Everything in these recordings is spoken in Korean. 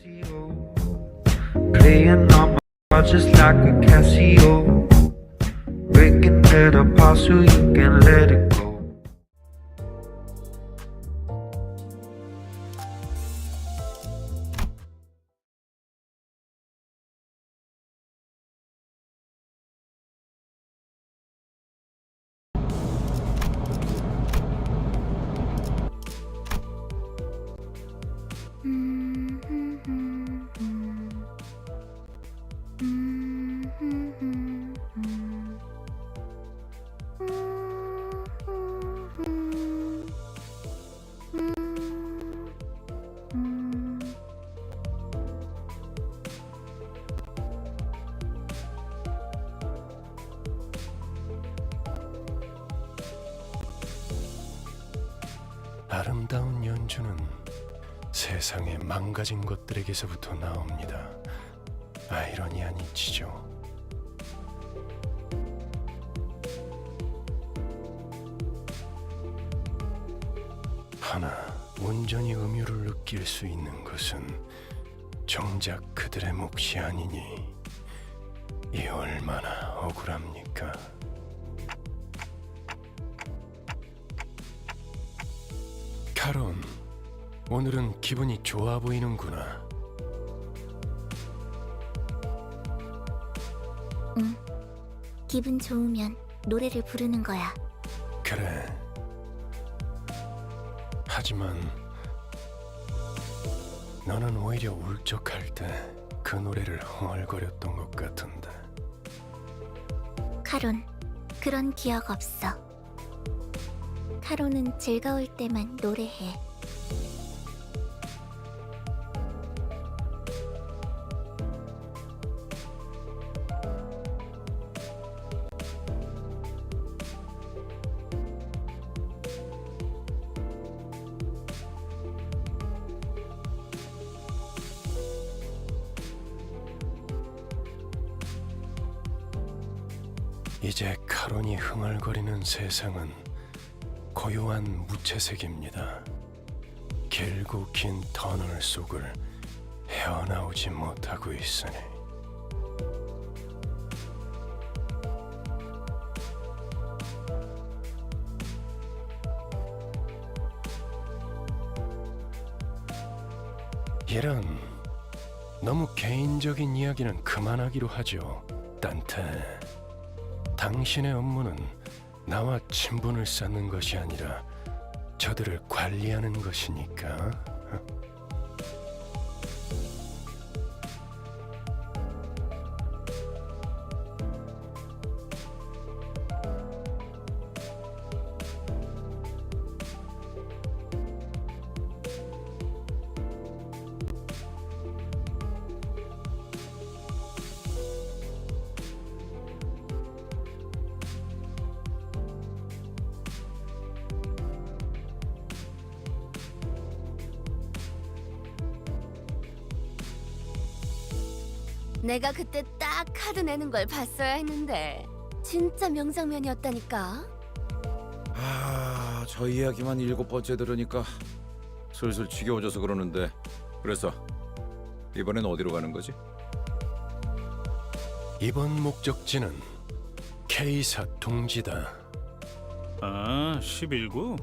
Casio, playing on my heart just like a Casio, breaking it apart so you can let it go. 아름다운 연주는 세상의 망가진 것들에게서부터 나옵니다. 아이러니한 이치죠. 하나, 온전히 음유를 느낄 수 있는 것은 정작 그들의 몫이 아니니 이 얼마나 억울합니까? 카론, 오늘은 기분이 좋아 보이는구나. 응, 기분 좋으면 노래를 부르는 거야. 그래. 하지만 너는 오히려 울적할 때 그 노래를 흥얼거렸던 것 같은데. 카론, 그런 기억 없어. 카론은 즐거울 때만 노래해. 이제 카론이 흥얼거리는 세상은 고요한 무채색입니다. 길고 긴 터널 속을 헤어나오지 못하고 있으니. 이런 너무 개인적인 이야기는 그만하기로 하죠. 딴테, 당신의 업무는 나와 친분을 쌓는 것이 아니라 저들을 관리하는 것이니까. 내가 그때 딱 카드 내는 걸 봤어야 했는데 진짜 명장면이었다니까. 저 이야기만 7번째 들으니까 슬슬 지겨워져서 그러는데, 그래서 이번엔 어디로 가는 거지? 이번 목적지는 K사 둥지다. 아, 11구?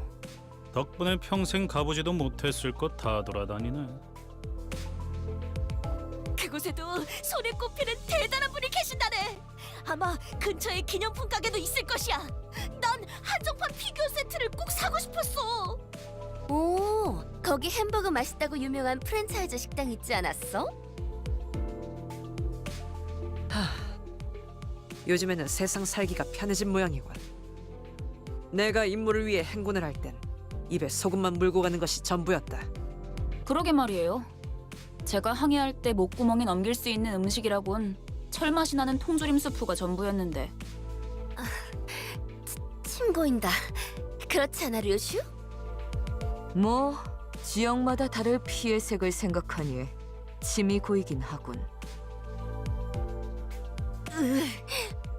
덕분에 평생 가보지도 못했을 것 다 돌아다니네. 그곳에도 손에 꼽히는 대단한 분이 계신다네. 아마 근처에 기념품 가게도 있을 것이야. 난 한정판 피규어 세트를 꼭 사고 싶었어. 오, 거기 햄버거 맛있다고 유명한 프랜차이즈 식당 있지 않았어? 요즘에는 세상 살기가 편해진 모양이군. 내가 임무를 위해 행군을 할 땐 입에 소금만 물고 가는 것이 전부였다. 그러게 말이에요. 제가 항해할 때 목구멍에 넘길 수 있는 음식이라곤 철맛이 나는 통조림 수프가 전부였는데. 침 고인다. 그렇지 않아, 류슈? 뭐 지역마다 다를 피의 색을 생각하니 침이 고이긴 하군.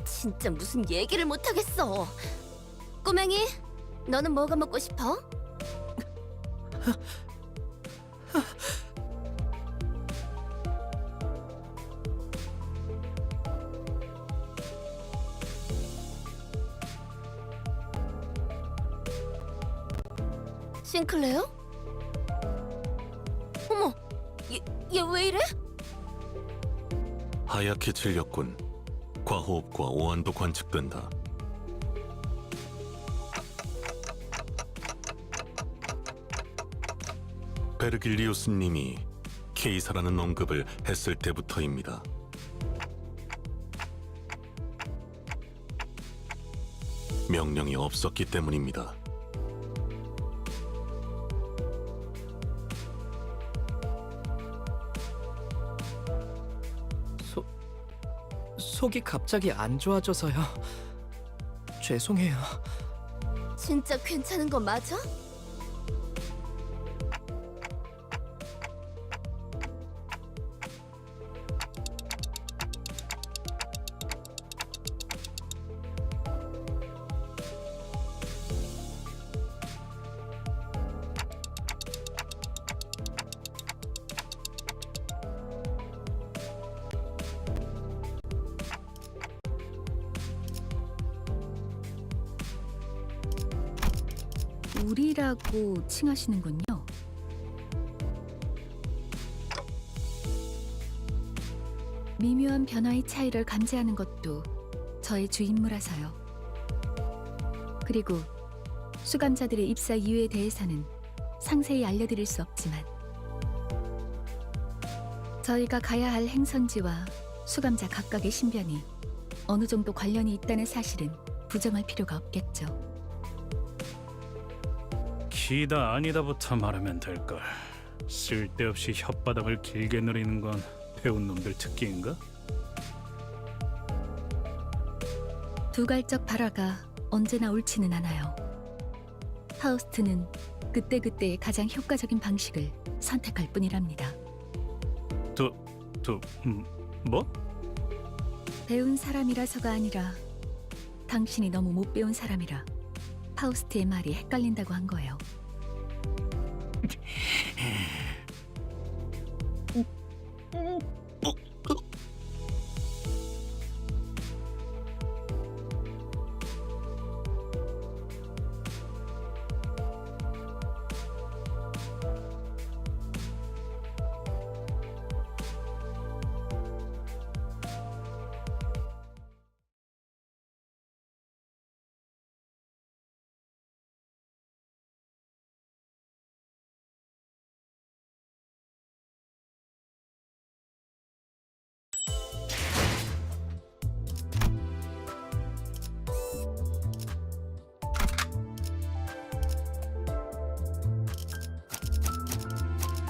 진짜 무슨 얘기를 못하겠어. 꼬맹이, 너는 뭐가 먹고 싶어? 싱클레어? 어머, 얘 왜 이래? 하얗게 질렸군. 과호흡과 오한도 관측된다. 베르길리우스님이 케이사라는 언급을 했을 때부터입니다. 명령이 없었기 때문입니다. 속이 갑자기 안 좋아져서요. 죄송해요. 진짜 괜찮은 거 맞아? 우리라고 칭하시는군요. 미묘한 변화의 차이를 감지하는 것도 저의 주 임무라서요. 그리고 수감자들의 입사 이유에 대해서는 상세히 알려드릴 수 없지만 저희가 가야 할 행선지와 수감자 각각의 신변이 어느 정도 관련이 있다는 사실은 부정할 필요가 없겠죠. 기다 아니다부터 말하면 될걸. 쓸데없이 혓바닥을 길게 누리는 건 배운 놈들 특기인가? 두갈적 발화가 언제나 옳지는 않아요. 파우스트는 그때그때의 가장 효과적인 방식을 선택할 뿐이랍니다. 뭐? 배운 사람이라서가 아니라 당신이 너무 못 배운 사람이라 파우스트의 말이 헷갈린다고 한 거예요.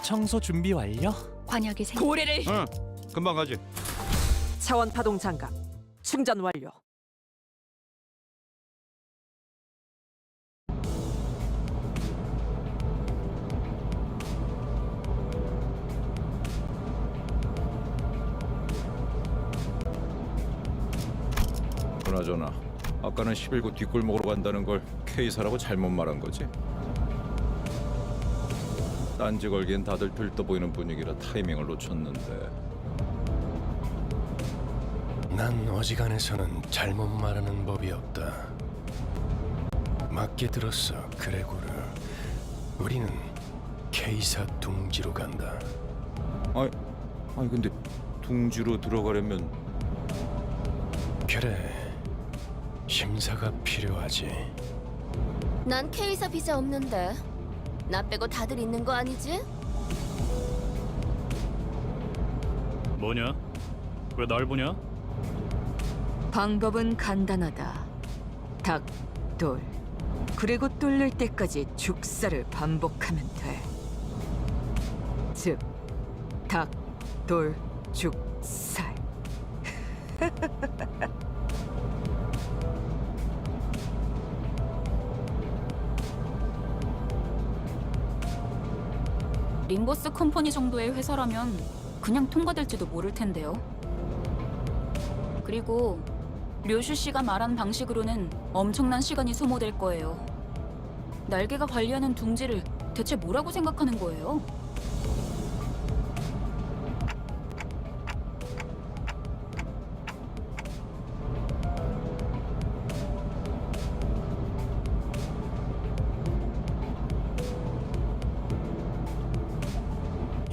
청소 준비 완료? 관역의 생 고래를 응, 금방 가지. 차원 파동 장갑 충전 완료. 그나저나 아까는 11구 뒷골목으로 간다는 걸 K사라고 잘못 말한 거지? 딴지 걸기엔 다들 들떠 보이는 분위기라 타이밍을 놓쳤는데. 난 어지간해서는 잘못 말하는 법이 없다. 맞게 들었어, 그레고르. 우리는 케이사 둥지로 간다. 아니 근데 둥지로 들어가려면 그래, 심사가 필요하지. 난 K사 비자 없는데 나 빼고 다들 있는 거 아니지? 뭐냐? 왜 날 보냐? 방법은 간단하다. 닭, 돌. 그리고 뚫릴 때까지 죽사를 반복하면 돼. 즉, 닭, 돌, 죽살. 림보스 컴퍼니 정도의 회사라면 그냥 통과될지도 모를 텐데요. 그리고 류슈 씨가 말한 방식으로는 엄청난 시간이 소모될 거예요. 날개가 관리하는 둥지를 대체 뭐라고 생각하는 거예요?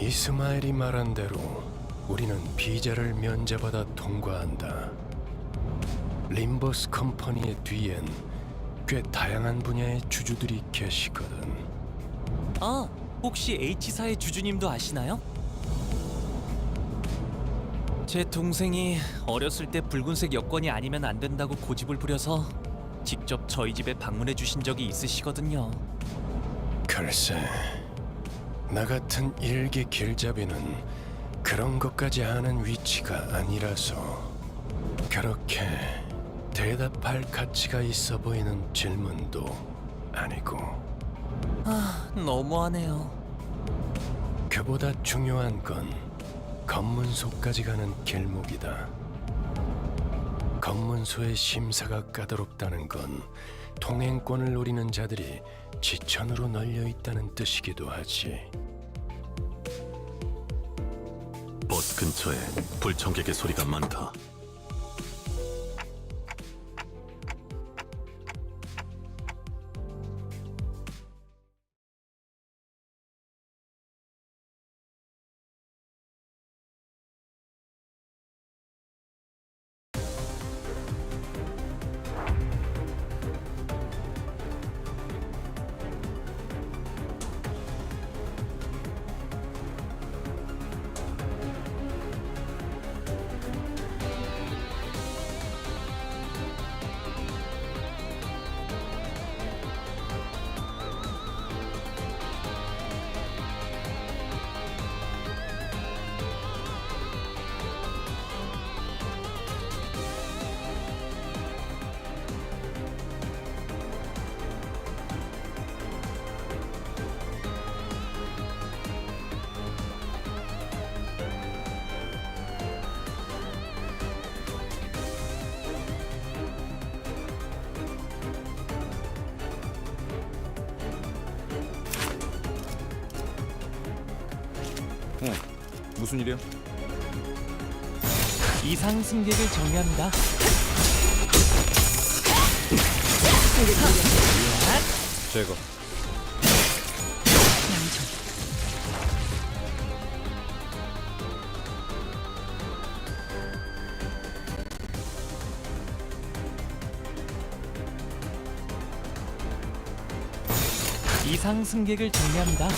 이스마엘이 말한 대로 우리는 비자를 면제받아 통과한다. 림버스 컴퍼니의 뒤엔 꽤 다양한 분야의 주주들이 계시거든. 아, 혹시 H사의 주주님도 아시나요? 제 동생이 어렸을 때 붉은색 여권이 아니면 안 된다고 고집을 부려서 직접 저희 집에 방문해 주신 적이 있으시거든요. 글쎄, 나 같은 일개 길잡이는 그런 것까지 아는 위치가 아니라서 그렇게 대답할 가치가 있어 보이는 질문도 아니고. 아, 너무하네요. 그보다 중요한 건 검문소까지 가는 길목이다. 검문소의 심사가 까다롭다는 건 통행권을 노리는 자들이 지천으로 널려 있다는 뜻이기도 하지. 버스 근처에 불청객의 소리가 많다. 무슨 일이야? 이상 승객을 정리합니다. 제거. 이상 승객을 정리합니다.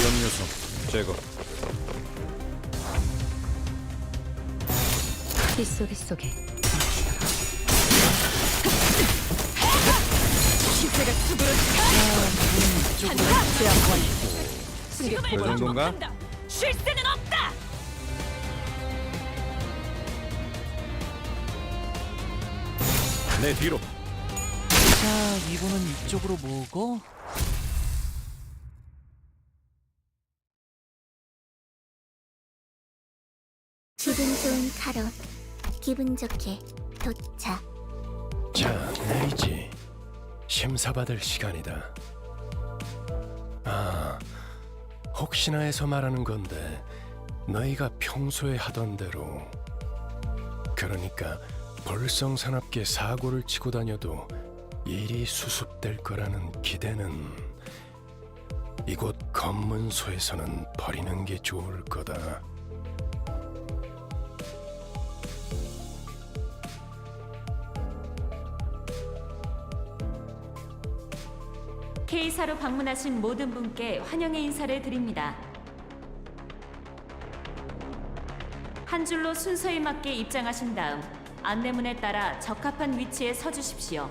위험 요소 제거. 빗속에 시세가 수그러지고 그 정도인가? 쉴 새는 없다. 내 뒤로. 자, 이분은 이쪽으로 모으고 기분 좋은 카롯, 기분 좋게 도착. 자, 내리지. 심사받을 시간이다. 아, 혹시나 해서 말하는 건데 너희가 평소에 하던 대로, 그러니까 볼성사납게 사고를 치고 다녀도 일이 수습될 거라는 기대는 이곳 검문소에서는 버리는 게 좋을 거다. K사로 방문하신 모든 분께 환영의 인사를 드립니다. 한 줄로 순서에 맞게 입장하신 다음 안내문에 따라 적합한 위치에 서주십시오.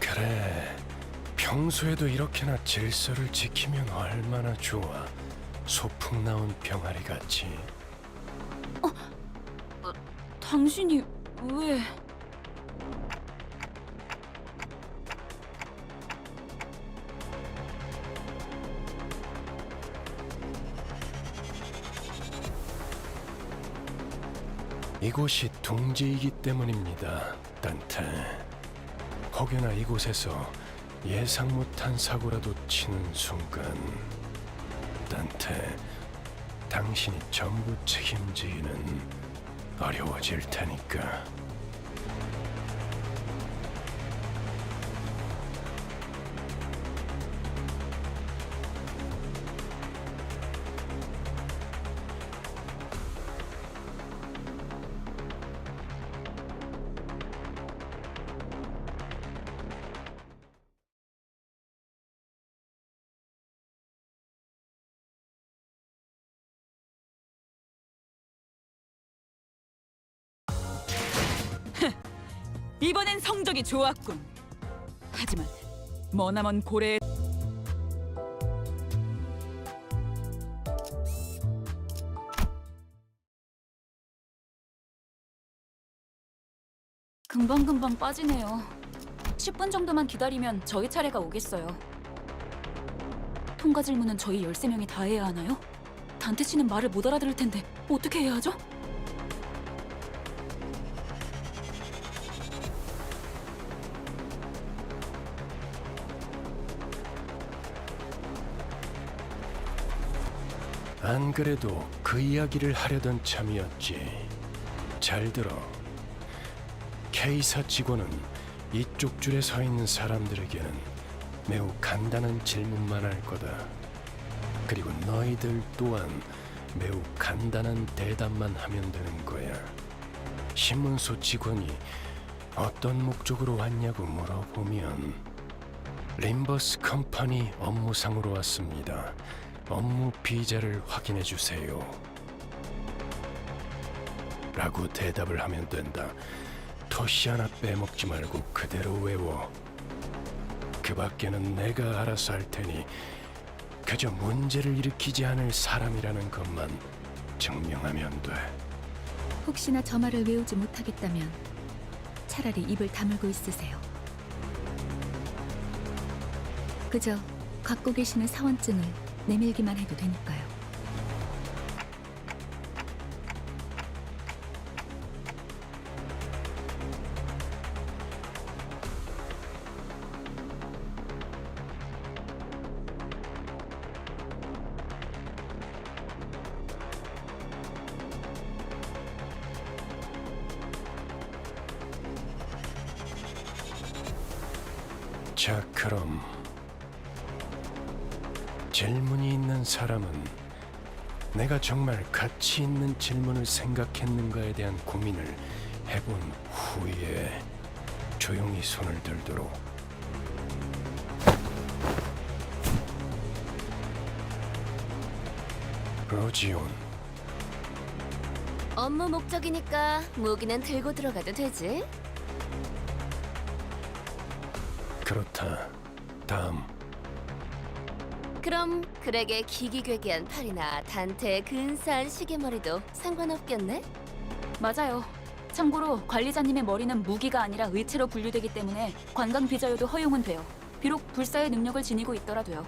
그래, 평소에도 이렇게나 질서를 지키면 얼마나 좋아. 소풍 나온 병아리 같이. 당신이 왜... 이곳이 둥지이기 때문입니다, 단테. 혹여나 이곳에서 예상 못한 사고라도 치는 순간, 단테, 당신이 전부 책임지기는 어려워질 테니까. 이번엔 성적이 좋았군. 하지만 머나먼 고래의 금방금방 빠지네요. 10분 정도만 기다리면 저희 차례가 오겠어요. 통과 질문은 저희 13명이 다 해야 하나요? 단테 씨는 말을 못 알아들을 텐데 어떻게 해야 하죠? 안 그래도 그 이야기를 하려던 참이었지. 잘 들어. K사 직원은 이쪽 줄에 서 있는 사람들에게는 매우 간단한 질문만 할 거다. 그리고 너희들 또한 매우 간단한 대답만 하면 되는 거야. 신문소 직원이 어떤 목적으로 왔냐고 물어보면 림버스 컴퍼니 업무상으로 왔습니다. 업무 비자를 확인해 주세요. 라고 대답을 하면 된다. 토시 하나 빼먹지 말고 그대로 외워. 그 밖에는 내가 알아서 할 테니 그저 문제를 일으키지 않을 사람이라는 것만 증명하면 돼. 혹시나 저 말을 외우지 못하겠다면 차라리 입을 다물고 있으세요. 그저 갖고 계시는 사원증을 내밀기만 해도 되니까요. 자, 그럼 질문이 있는 사람은 내가 정말 가치 있는 질문을 생각했는가에 대한 고민을 해본 후에 조용히 손을 들도록. 로지온, 업무 목적이니까 무기는 들고 들어가도 되지? 그렇다. 다음. 그럼 그렉의 기기괴기한 팔이나 단테의 근사한 시계머리도 상관없겠네? 맞아요. 참고로 관리자님의 머리는 무기가 아니라 의체로 분류되기 때문에 관광 비자여도 허용은 돼요. 비록 불사의 능력을 지니고 있더라도요.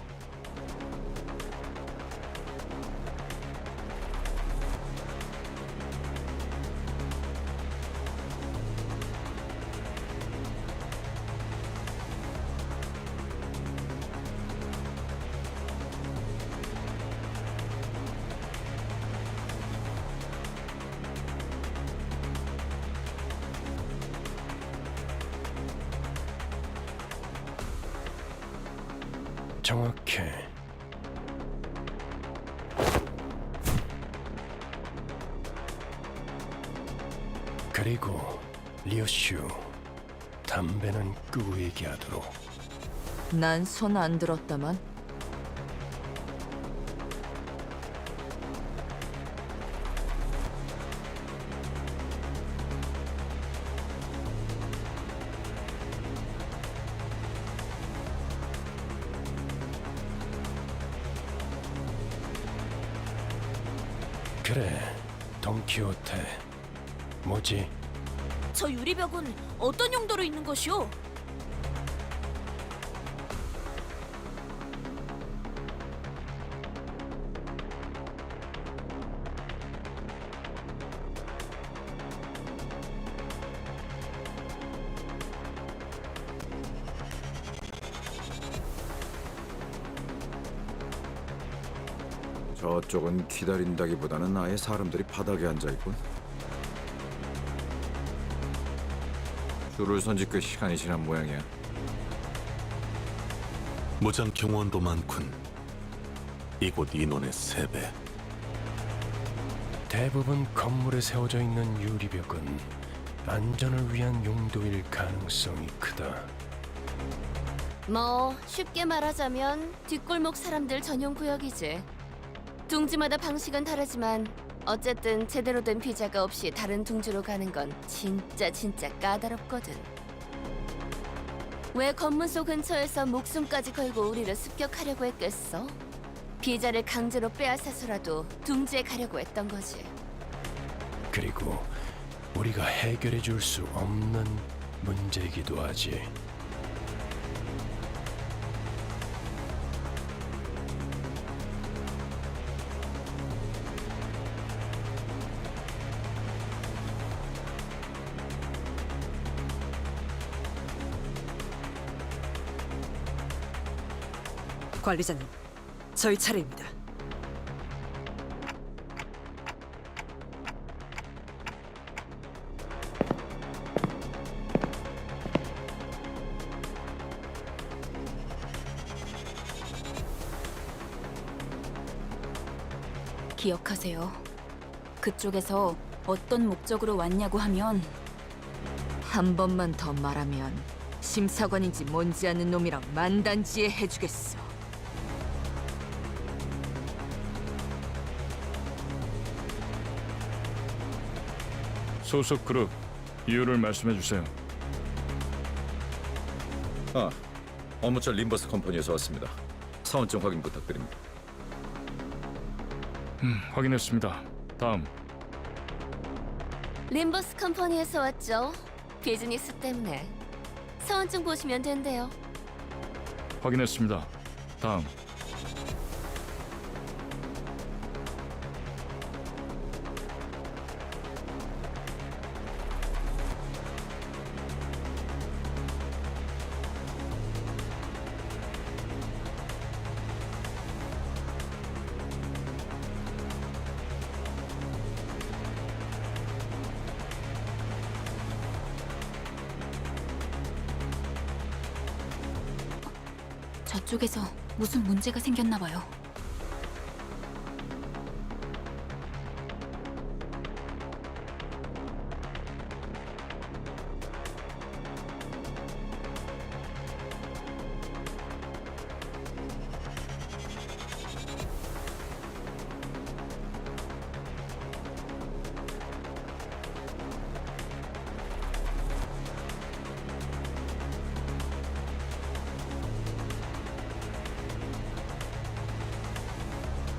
정확해. 그리고 리오슈, 담배는 끄고 얘기하도록. 난 손 안 들었다만. 그래, 돈키호테. 뭐지? 저 유리벽은 어떤 용도로 있는 것이오? 저쪽은 기다린다기보다는 아예 사람들이 바닥에 앉아 있군. 줄을 선지 꽤 시간이 지난 모양이야. 무장 경호원도 많군. 이곳 인원의 3배. 대부분 건물에 세워져 있는 유리벽은 안전을 위한 용도일 가능성이 크다. 뭐 쉽게 말하자면 뒷골목 사람들 전용 구역이지. 둥지마다 방식은 다르지만 어쨌든 제대로 된 비자가 없이 다른 둥지로 가는 건 진짜 까다롭거든. 왜 검문소 근처에서 목숨까지 걸고 우리를 습격하려고 했겠어? 비자를 강제로 빼앗아서라도 둥지에 가려고 했던 거지. 그리고 우리가 해결해 줄 수 없는 문제이기도 하지. 관리자님, 저희 차례입니다. 기억하세요. 그쪽에서 어떤 목적으로 왔냐고 하면 한 번만 더 말하면 심사관인지 뭔지 아는 놈이랑 만단지에 해주겠어. 소속 그룹 이유를 말씀해 주세요. 업무차 림버스 컴퍼니에서 왔습니다. 사원증 확인 부탁드립니다. 확인했습니다. 다음. 림버스 컴퍼니에서 왔죠. 비즈니스 때문에. 사원증 보시면 된대요. 확인했습니다. 다음. 저쪽에서 무슨 문제가 생겼나 봐요.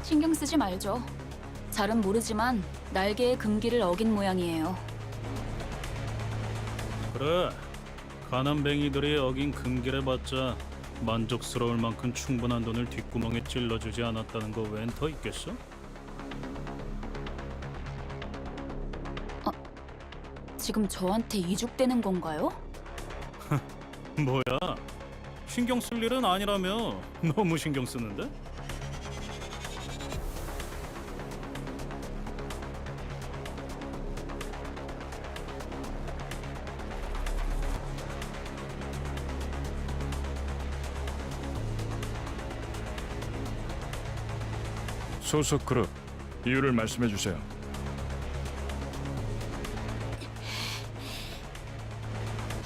신경 쓰지 말죠. 잘은 모르지만 날개의 금기를 어긴 모양이에요. 그래. 가난뱅이들이 어긴 금기를 받자 만족스러울 만큼 충분한 돈을 뒷구멍에 찔러주지 않았다는 거 웬 더 있겠어? 지금 저한테 이죽되는 건가요? 뭐야? 신경 쓸 일은 아니라며. 너무 신경 쓰는데? 소속 그룹 이유를 말씀해 주세요.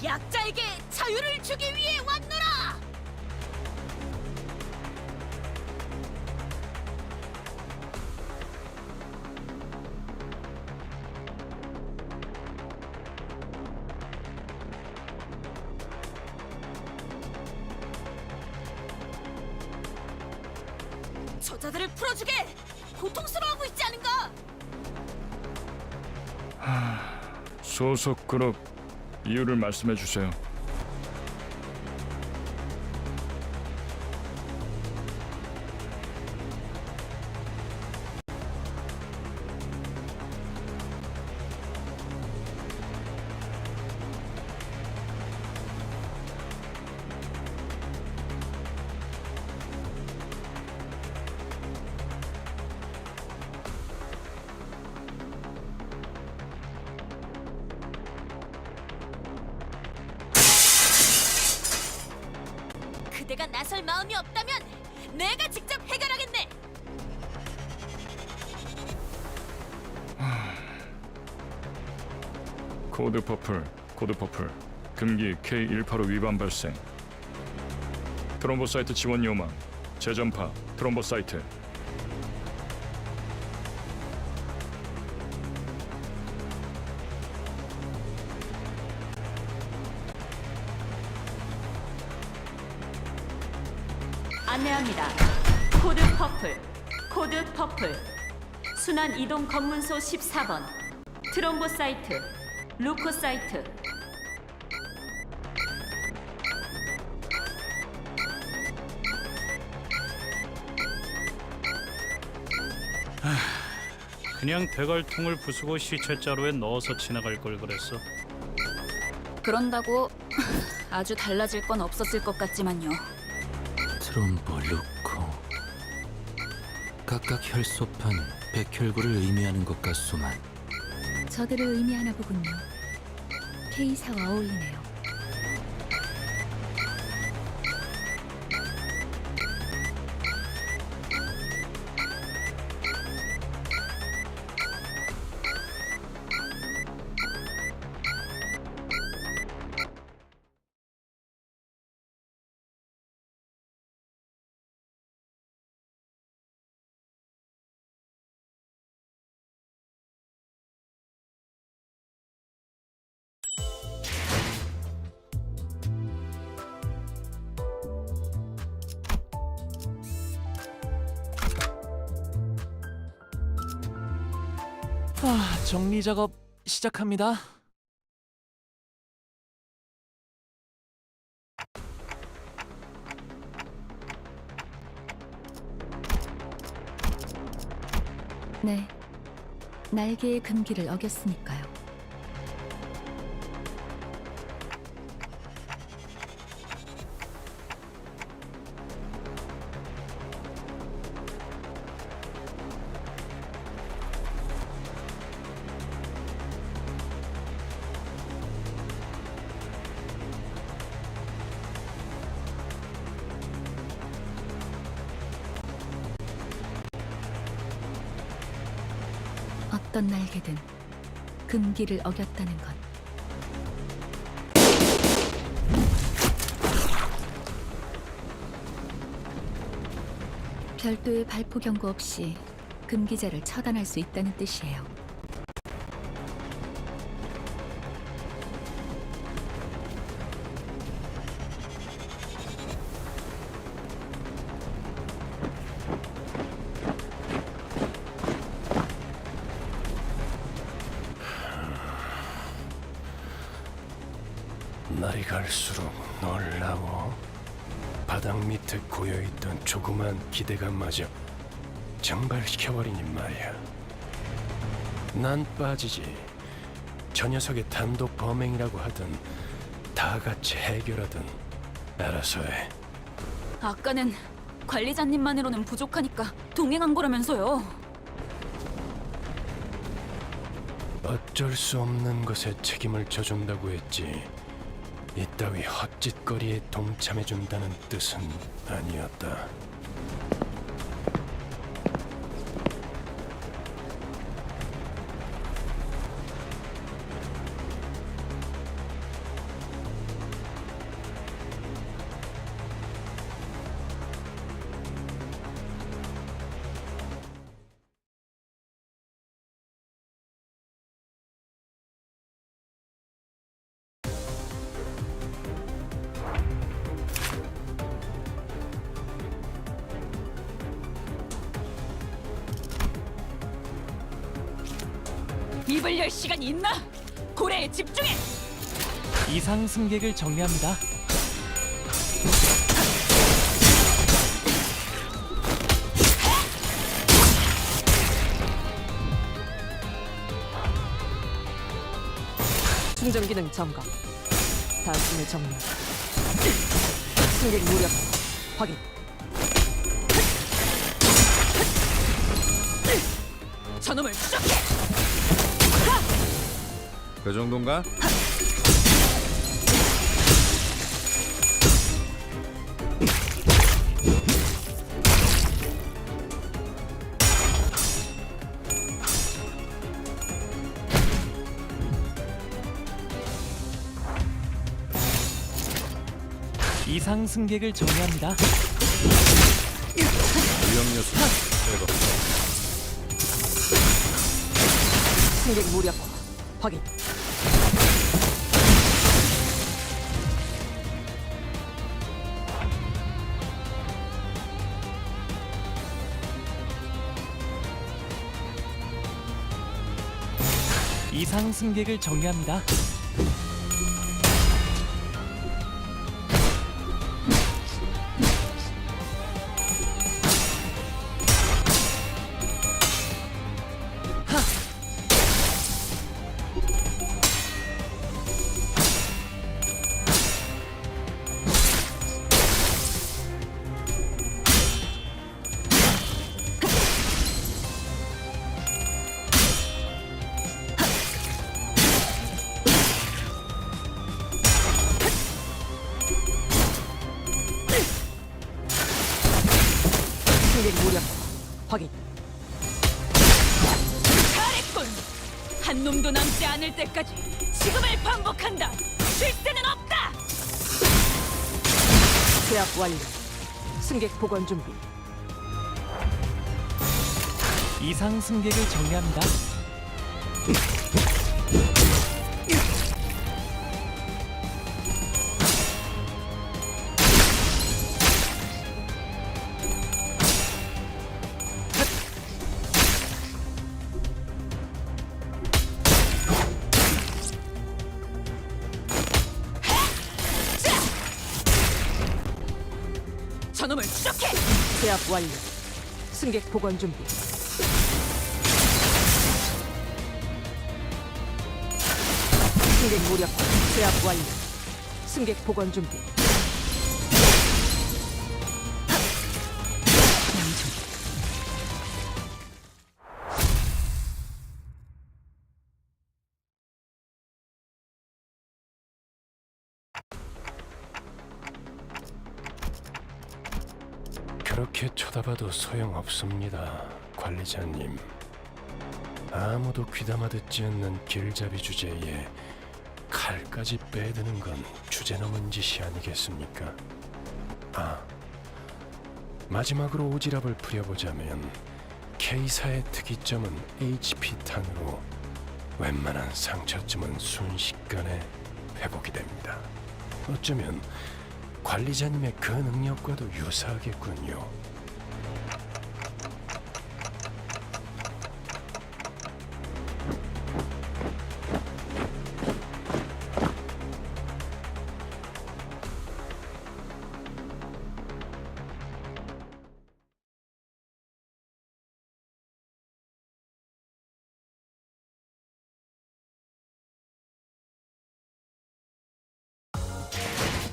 약자에게 자유를 주기 위해 왔노라! 저자들을 풀어주게! 고통스러워하고 있지 않은가? 소속 그룹 이유를 말씀해 주세요. 나설 마음이 없다면 내가 직접 해결하겠네. 코드 퍼플. 금기 K185 위반 발생. 트롬보사이트 지원 요망. 재전파 트롬보사이트. 안내합니다. 코드 퍼플. 순환 이동 검문소 14번. 트롬보사이트, 루코사이트. 그냥 대갈통을 부수고 시체자루에 넣어서 지나갈 걸 그랬어. 그런다고 아주 달라질 건 없었을 것 같지만요. 트롬보 루코. 각각 혈소판, 백혈구를 의미하는 것 같소만. 저들을 의미하나 보군요. K사와 어울리네요. 정리 작업 시작합니다. 네, 날개의 금기를 어겼으니까요. 어떤 날개든 금기를 어겼다는 것. 별도의 발포 경고 없이 금기자를 처단할 수 있다는 뜻이에요. 날이 갈수록 놀라워. 바닥 밑에 고여있던 조그만 기대감마저 증발시켜버리니 말이야. 난 빠지지. 저 녀석의 단독 범행이라고 하든 다 같이 해결하든 알아서 해. 아까는 관리자님만으로는 부족하니까 동행한 거라면서요. 어쩔 수 없는 것에 책임을 져준다고 했지. 이따위 헛짓거리에 동참해준다는 뜻은 아니었다. 입을 열 시간이 있나? 고래에 집중해! 이상 승객을 정리합니다. 충전 기능 점검. 단숨에 정리. 승객 무력 확인. 저놈을 추적해! 그 정도인가? 이상 승객을 정리합니다. 위험요소 제거. 승객 무력화 확인. 이상 승객을 정리합니다. 승객 무력화 확인. 잘했군. 한 놈도 남지 않을 때까지 지금을 반복한다. 쉴 데는 없다. 제압 완료. 승객 복원 준비. 이상 승객을 정리합니다. 저놈을 추적해. 제압 완료. 승객 복원 준비. 승객 무력화 제압 완료. 승객 복원 준비. 그렇게 쳐다봐도 소용없습니다, 관리자님. 아무도 귀담아 듣지 않는 길잡이 주제에 칼까지 빼드는 건 주제넘은 짓이 아니겠습니까? 아, 마지막으로 오지랖을 부려보자면 K사의 특이점은 HP탄으로 웬만한 상처쯤은 순식간에 회복이 됩니다. 어쩌면 관리자님의 그 능력과도 유사하겠군요.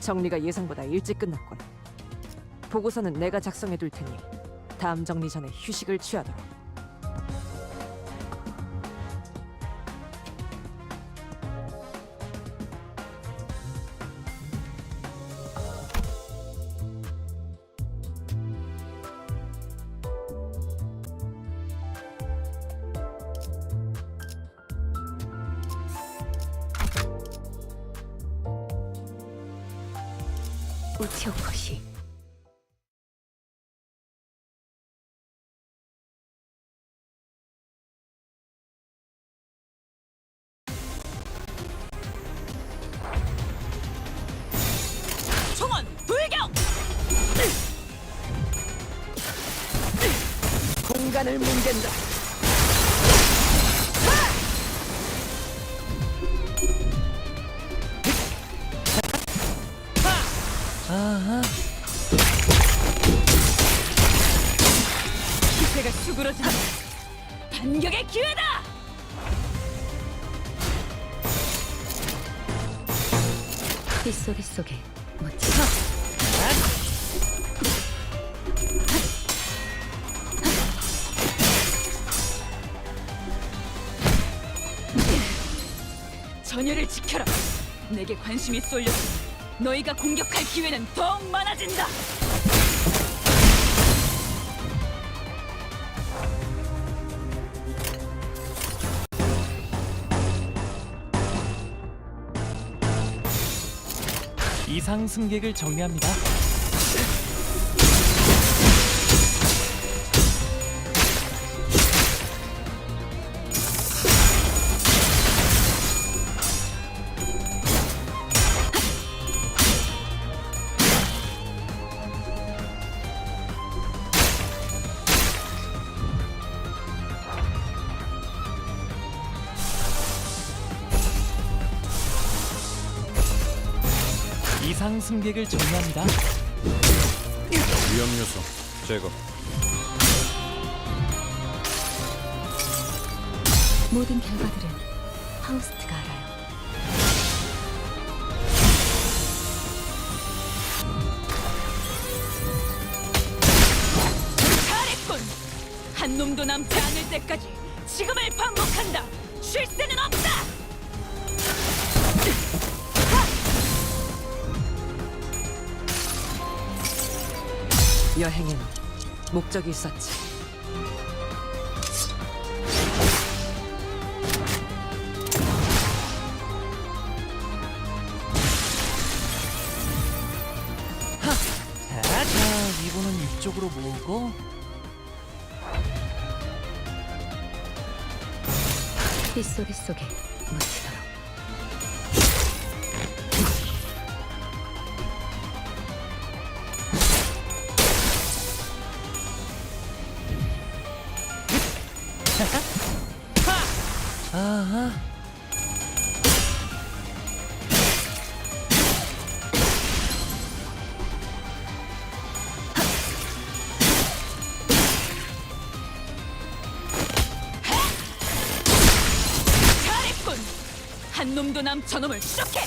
정리가 예상보다 일찍 끝났군. 보고서는 내가 작성해 둘 테니 다음 정리 전에 휴식을 취하도록. 우치오코시. 총원 돌격. 공간을 뭉갠다. 아하. 기세가 수그러진다. 반격의 기회다. 빗소리 속에 멋지. 전열을 지켜라. 내게 관심이 쏠렸으니 너희가 공격할 기회는 더욱 많아진다. 이상 승객을 정리합니다. 이상 승객을 정리합니다. 위험 요소 제거. 모든 결과들은 파우스트가 알아요. 잘했군. 한 놈도 남지 않을 때까지 지금을 반복한다. 쉴 새는 없다. 여행에는 목적이 있었지. 자, 리본은 이쪽으로 모으고 빗소리 속에 묻히도록. 아하. 잘했군. 한 놈도 저놈을 추적해.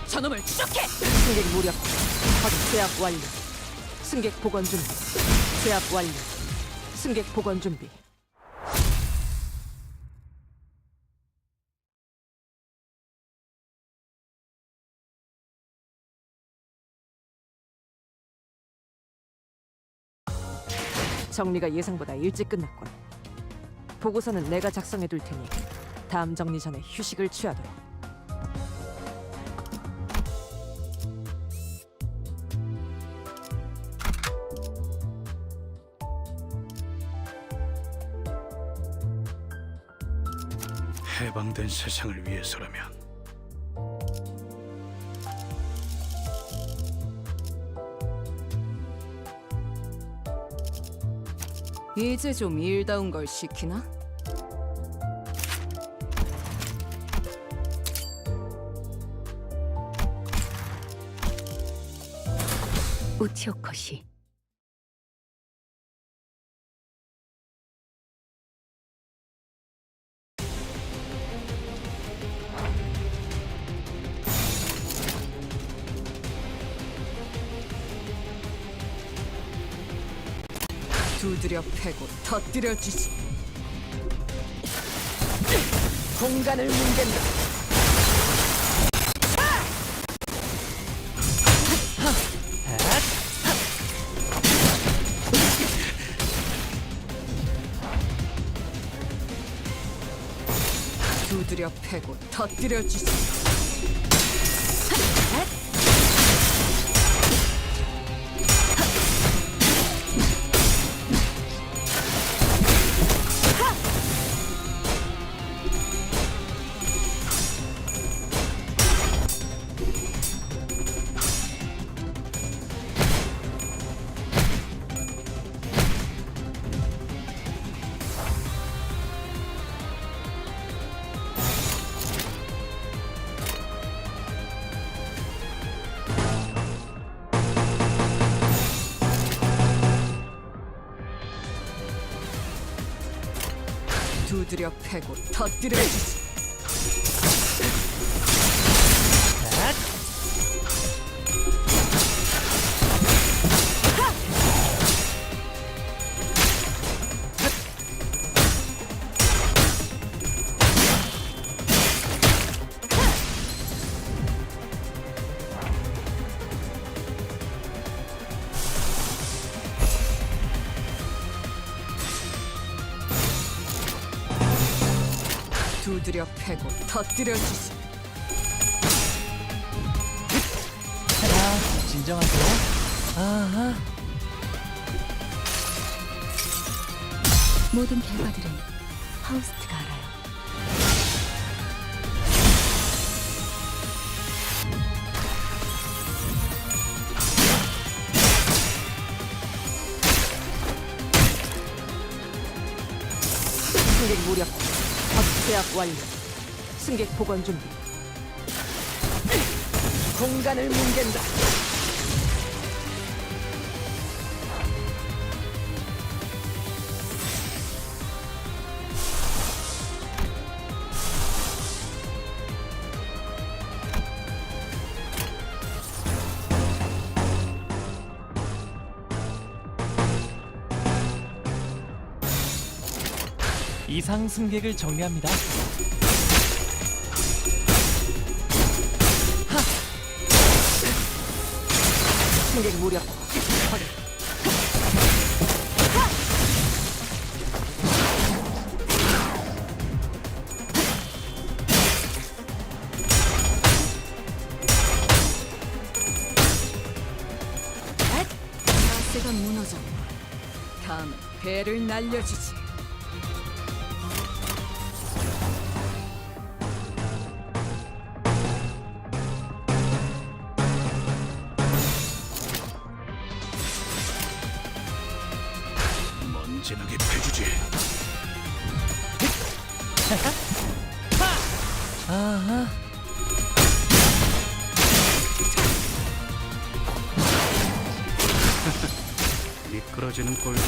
저놈을 추적해. 승객 무력. 확 제압 완료. 승객 복원 준비. 제압 완료. 승객 복원 준비. 정리가 예상보다 일찍 끝났군. 보고서는 내가 작성해 둘 테니 다음 정리 전에 휴식을 취하도록. 해방된 세상을 위해서라면 이제 좀 일다운 걸 시키나? 우치오코시. 두드려 패고 터뜨려 주지. 공간을 뭉갠다. 두드려 패고 터뜨려 주지. 두드려 패고 터뜨려 주지. 두드려 패고 터뜨려 주지. 자, 진정하세요. 아하. 모든 결과들은 파우스트가 알아요. 승객 무력,核제압 완료. 승객 복원 준비. 공간을 뭉갠다. 이상 승객을 정리합니다. 승객 무력, 확인. 자세가 무너졌네. 다음은 배를 날려주지. 먼지나게 패주지. 아하. 미끄러지는 꼴 좀.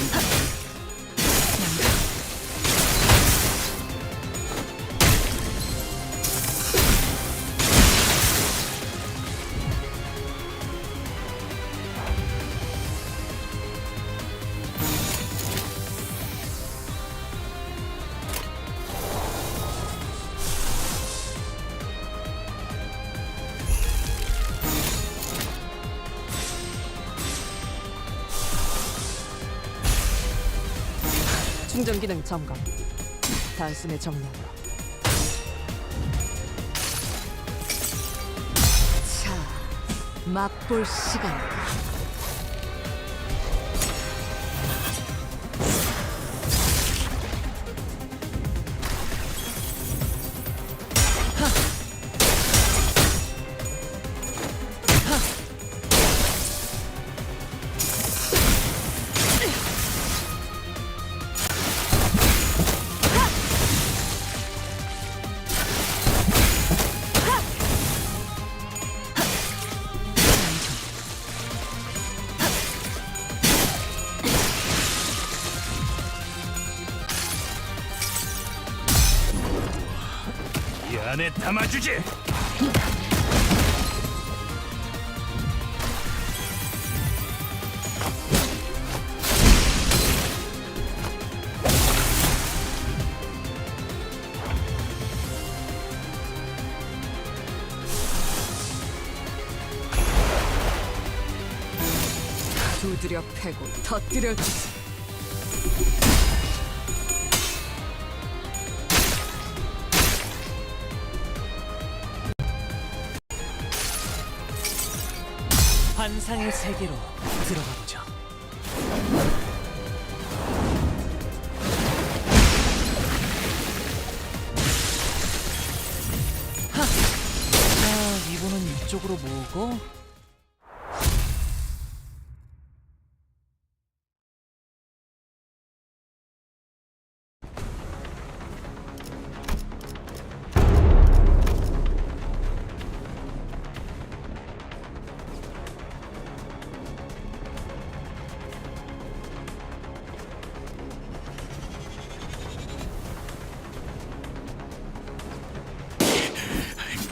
충전 기능 점검. 단숨에 정리하라. 자, 맛볼 시간이다. 이 안에 담아주지. 두드려 패고 터뜨려 주지. 환상의 세계로 들어가 보죠. 자, 이분은 이쪽으로 모으고.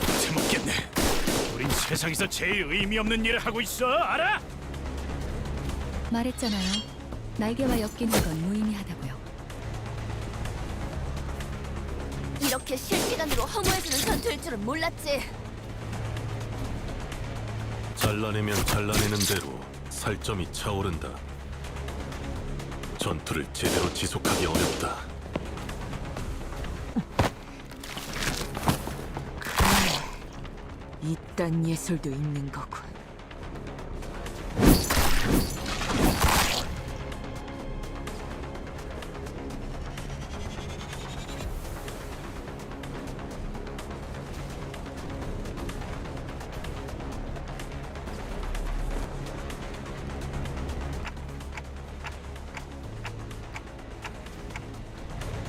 못해먹겠네. 우린 세상에서 제일 의미 없는 일을 하고 있어. 알아? 말했잖아요. 날개와 엮이는 건 무의미하다고요. 이렇게 실시간으로 허무해지는 건 될 줄은 몰랐지. 잘라내면 잘라내는 대로 살점이 차오른다. 전투를 제대로 지속하기 어렵다. 이딴 예술도 있는 거군.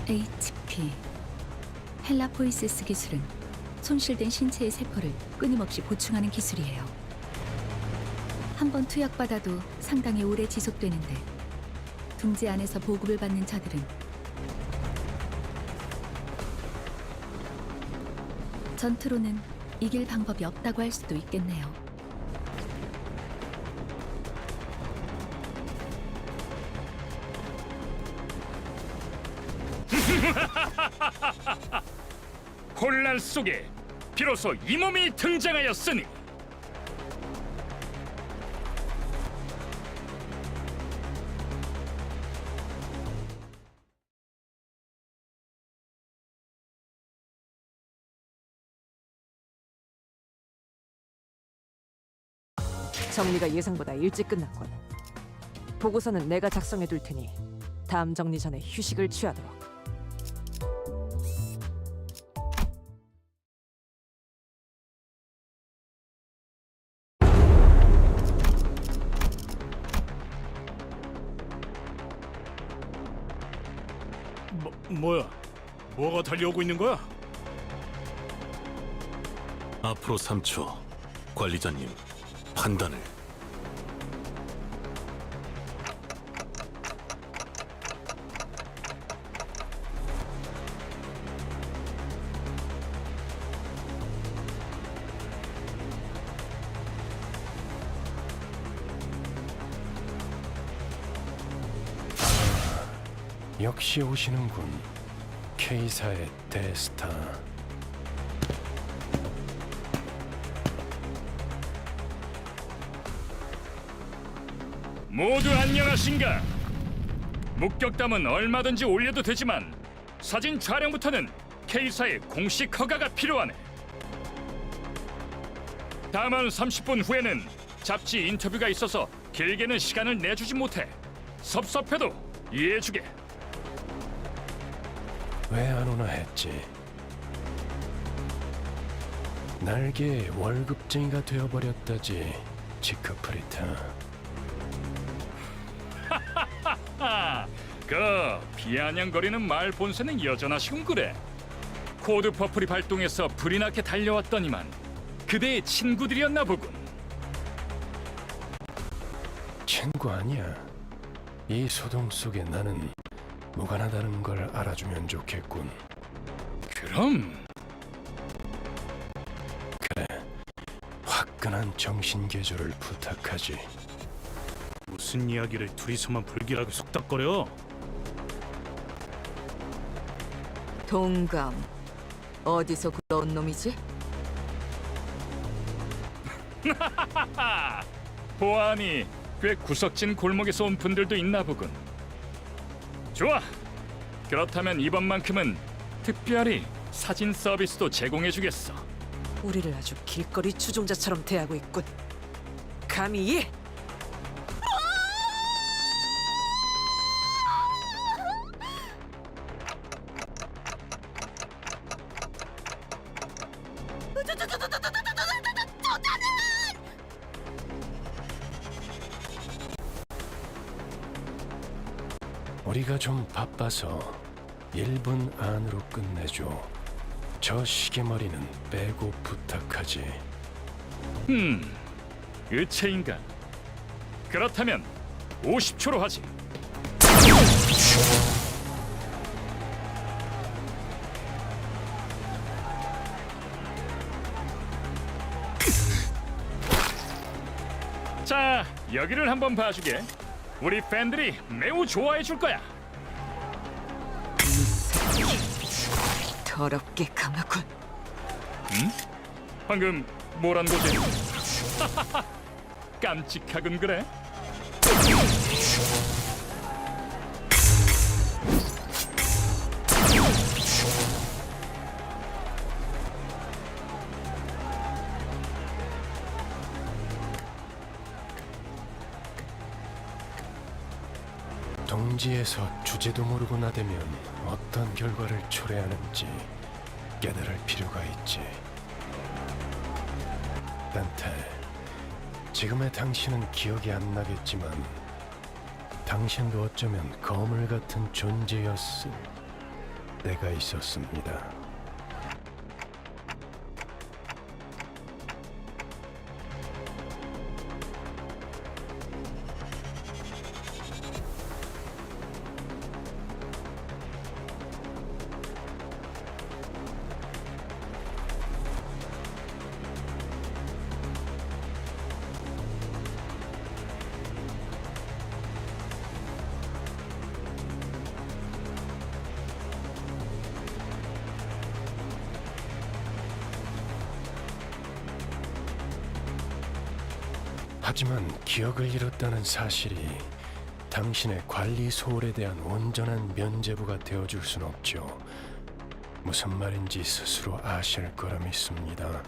HP 헬라포이시스 기술은 손실된 신체의 세포를 끊임없이 보충하는 기술이에요. 한 번 투약받아도 상당히 오래 지속되는데 둥지 안에서 보급을 받는 자들은 전투로는 이길 방법이 없다고 할 수도 있겠네요. 혼란 속에 비로소 이 몸이 등장하였으니 정리가 예상보다 일찍 끝났군. 보고서는 내가 작성해 둘 테니 다음 정리 전에 휴식을 취하도록. 뭐야? 뭐가 달려오고 있는 거야? 앞으로 3초. 관리자님, 판단을. 역시 오시는군. K사의 대스타. 모두 안녕하신가? 목격담은 얼마든지 올려도 되지만 사진 촬영부터는 K사의 공식 허가가 필요하네. 다만 30분 후에는 잡지 인터뷰가 있어서 길게는 시간을 내주지 못해. 섭섭해도 이해해주게. 왜 안 오나 했지. 날개의 월급쟁이가 되어버렸다지, 지크프리트. 그 비아냥거리는 말 본세는 여전하시군 그래. 코드 퍼플이 발동해서 불이 나게 달려왔더니만 그대의 친구들이었나 보군. 친구 아니야. 이 소동 속에 나는 무관하다는 걸 알아주면 좋겠군. 그럼 그래, 화끈한 정신 개조를 부탁하지. 무슨 이야기를 둘이서만 불길하게 속닥거려? 동감, 어디서 굴러온 놈이지? 보아하니 꽤 구석진 골목에서 온 분들도 있나 보군. 좋아. 그렇다면 이번만큼은 특별히 사진 서비스도 제공해주겠어. 우리를 아주 길거리 추종자처럼 대하고 있군. 감히 우리가 좀 바빠서 1분 안으로 끝내줘. 저 시계머리는 빼고 부탁하지. 의체인가? 그렇다면 50초로 하지. 자, 여기를 한번 봐주게. 우리 팬들이 매우 좋아해 줄 거야. 더럽게 강하군. 방금 뭐란 거지? 깜찍하군 그래? 동지에서 주제도 모르고 나대면 어떤 결과를 초래하는지 깨달을 필요가 있지. 단테, 지금의 당신은 기억이 안 나겠지만 당신도 어쩌면 거물 같은 존재였을 때가 있었습니다. 하지만 기억을 잃었다는 사실이 당신의 관리 소홀에 대한 온전한 면죄부가 되어줄 순 없죠. 무슨 말인지 스스로 아실 거라 믿습니다.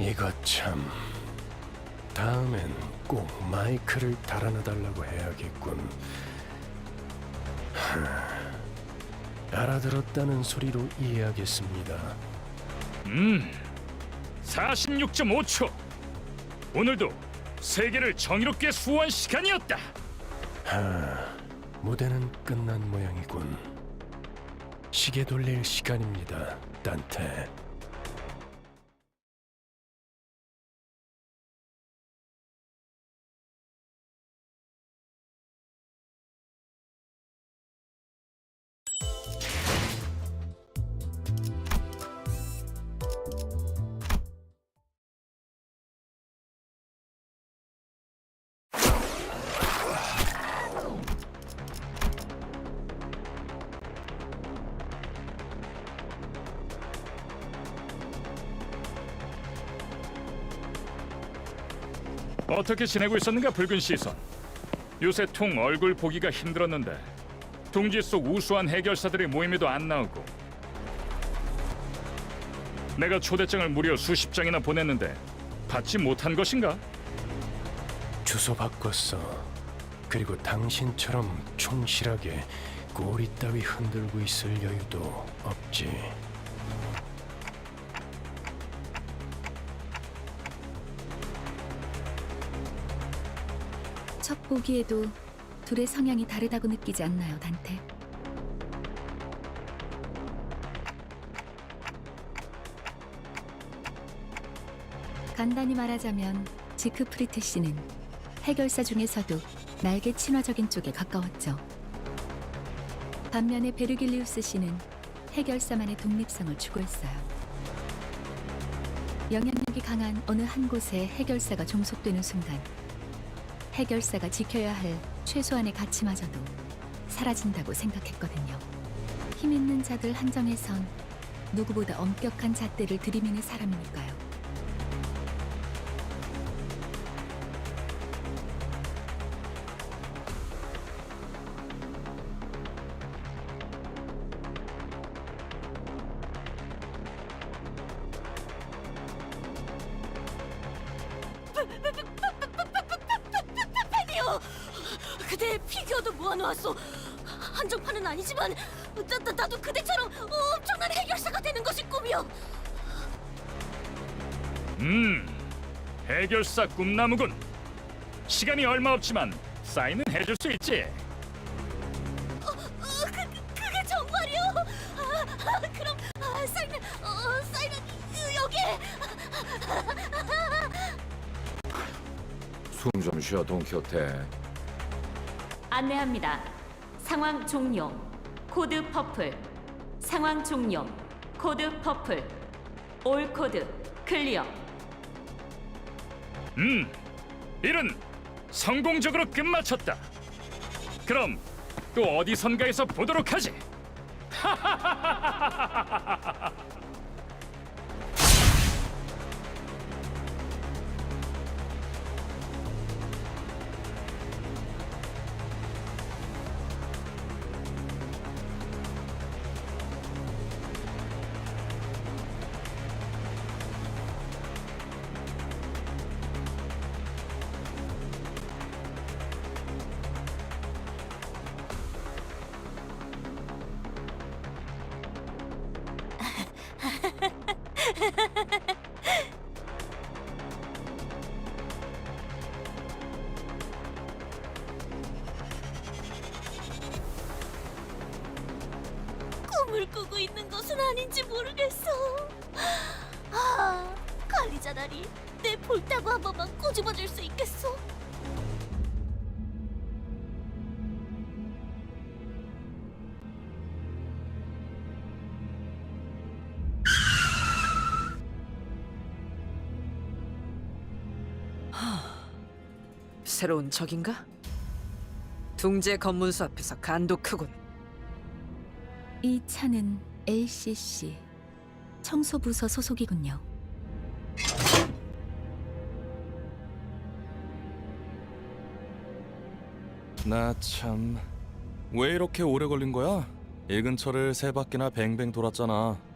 이거 참... 다음엔 꼭 마이크를 달아놔달라고 해야겠군. 알아들었다는 소리로 이해하겠습니다. 46.5초. 오늘도 세계를 정의롭게 수호한 시간이었다. 무대는 끝난 모양이군. 시계 돌릴 시간입니다, 단테. 어떻게 지내고 있었는가, 붉은 시선. 요새 통 얼굴 보기가 힘들었는데 둥지 속 우수한 해결사들의 모임에도 안 나오고. 내가 초대장을 무려 수십 장이나 보냈는데 받지 못한 것인가? 주소 바꿨어. 그리고 당신처럼 충실하게 꼬리 따위 흔들고 있을 여유도 없지. 첫 보기에도 둘의 성향이 다르다고 느끼지 않나요, 단테? 간단히 말하자면 지크프리트 씨는 해결사 중에서도 날개 친화적인 쪽에 가까웠죠. 반면에 베르길리우스 씨는 해결사만의 독립성을 추구했어요. 영향력이 강한 어느 한 곳에 해결사가 종속되는 순간 해결사가 지켜야 할 최소한의 가치마저도 사라진다고 생각했거든요. 힘 있는 자들 한정에선 누구보다 엄격한 잣대를 들이미는 사람이니까요. 팬이요! 그대 피규어도 모아놓았어. 한정판은 아니지만 나도 그대처럼 엄청난 해결사가 되는 것이 꿈이요. 해결사 꿈나무군. 시간이 얼마 없지만 사인은 해줄 수 있지. 그게 정말이요? 그럼 사인은 여기. 숨 좀 쉬어 돈키호테. 안내합니다. 상황 종료. 코드 퍼플. 상황 종료. 코드 퍼플. 올 코드 클리어. 일은 성공적으로 끝마쳤다. 그럼 또 어디선가에서 보도록 하지. 꿈을 꾸고 있는 것은 아닌지 모르겠어. 관리자 나리, 내 볼따구 한 번만 꼬집어줄 수 있겠어? 새로운 적인가? 둥제 검문소 앞에서 간도 크군. 이 차는 LCC 청소부서 소속이군요. 나 참... 왜 이렇게 오래 걸린 거야? 이 근처를 3바퀴나 뱅뱅 돌았잖아.